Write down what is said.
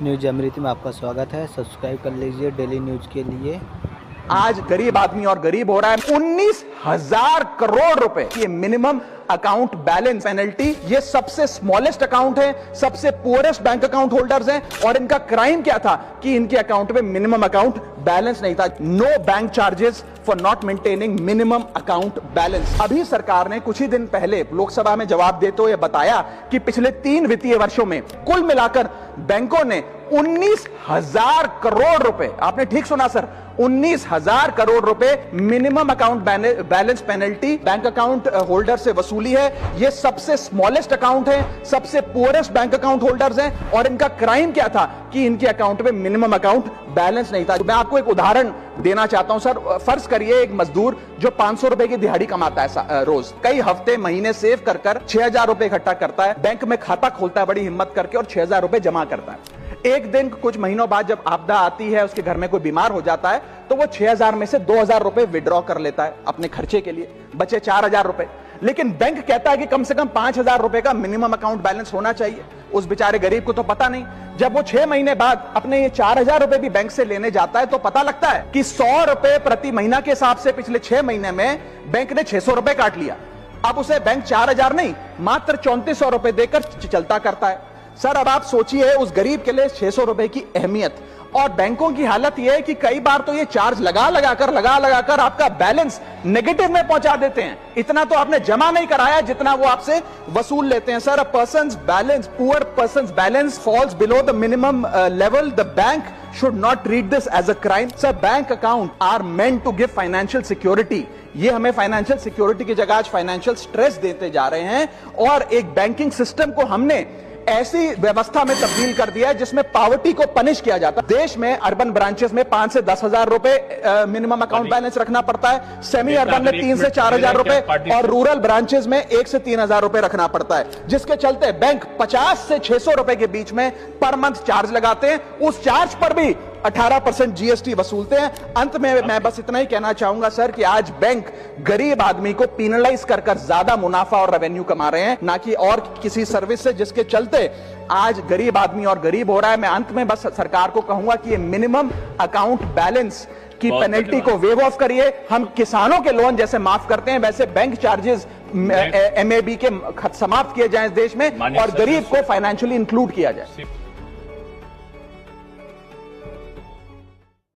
News अमृत में आपका स्वागत है। सब्सक्राइब कर लीजिए डेली न्यूज के लिए। आज गरीब आदमी और गरीब हो रहा है 19,000 करोड़ रुपए ये मिनिमम अकाउंट बैलेंस पेनल्टी। ये सबसे स्मॉलेस्ट अकाउंट है, सबसे पुअरेस्ट बैंक अकाउंट होल्डर्स हैं और इनका क्राइम क्या था कि इनके अकाउंट में मिनिमम अकाउंट बैलेंस नहीं था। No bank charges for not maintaining minimum account balance. अभी सरकार ने कुछ ही दिन पहले लोकसभा में जवाब देते हुए बताया कि पिछले 3 वित्तीय वर्षों में कुल मिलाकर बैंकों ने 19,000 करोड़ रुपए, आपने ठीक सुना सर, 19,000 करोड़ रुपए minimum account balance penalty bank account holder से वसूली है। यह सबसे स्मॉलेस्ट अकाउंट है, सबसे पुअरेस्ट बैंक अकाउंट होल्डर्स हैं और इनका क्राइम क्या था कि इनके अकाउंट में मिनिमम अकाउंट बैलेंस नहीं था। मैं आपको एक उदाहरण देना चाहता हूं सर। फर्ज करिए एक मजदूर जो 500 रुपए की दिहाड़ी कमाता है रोज, कई हफ्ते महीने सेव कर 6,000 रुपए इकट्ठा करता है, बैंक में खाता खोलता है बड़ी हिम्मत करके और 6,000 रुपए जमा करता है। एक दिन कुछ महीनों बाद जब आपदा आती है, उसके घर में कोई बीमार हो जाता है, तो वो 6,000 में से 2,000 रुपए विड्रॉ कर लेता है अपने खर्चे के लिए, बचे 4,000 रुपए। लेकिन बैंक कहता है कि कम से कम 5,000 रुपए का मिनिमम अकाउंट बैलेंस होना चाहिए। उस बेचारे गरीब को तो पता नहीं। जब वो 6 महीने बाद अपने ये 4,000 रुपए भी बैंक से लेने जाता है तो पता लगता है कि 100 रुपए प्रति महीना के हिसाब से पिछले 6 महीने में बैंक ने 600 रुपए काट लिया। अब उसे बैंक 4,000 नहीं, मात्र 3,400 रुपए देकर चलता करता है। सर अब आप सोचिए उस गरीब के लिए 600 रुपए की अहमियत। और बैंकों की हालत यह है कि कई बार तो ये चार्ज लगा लगाकर आपका बैलेंस नेगेटिव में पहुंचा देते हैं। इतना तो आपने जमा नहीं कराया जितना वो आपसे वसूल लेते हैं। Sir, poor persons balance falls below the minimum level. The bank should not treat this as a crime. Sir, bank account are meant to give financial security. ये हमें फाइनेंशियल सिक्योरिटी की जगह आज फाइनेंशियल स्ट्रेस देते जा रहे हैं और एक बैंकिंग सिस्टम को हमने ऐसी व्यवस्था में तब्दील कर दिया है जिसमें पॉवर्टी को पनिश किया जाता है। देश में अर्बन ब्रांचेस में 5 से 10,000 रुपए मिनिमम अकाउंट बैलेंस रखना पड़ता है, सेमी अर्बन में 3 से 4,000 रुपए और रूरल ब्रांचेस में 1 से 3,000 रुपए रखना पड़ता है, जिसके चलते बैंक 50 से 600 रुपए के बीच में पर मंथ चार्ज लगाते हैं। उस चार्ज पर भी 18% जीएसटी वसूलते हैं। अंत में मैं बस इतना ही कहना चाहूंगा सर कि आज बैंक गरीब आदमी को पीनलाइज कर ज्यादा मुनाफा और रेवेन्यू कमा रहे हैं, ना कि और किसी सर्विस से, जिसके चलते आज गरीब आदमी और गरीब हो रहा है। मैं अंत में बस सरकार को कहूंगा कि ये मिनिमम अकाउंट बैलेंस की पेनल्टी को वेव ऑफ करिए। हम किसानों के लोन जैसे माफ करते हैं वैसे बैंक चार्जेस एमएबी के समाप्त किए जाएं इस देश में और गरीब को फाइनेंशियली इंक्लूड किया जाए।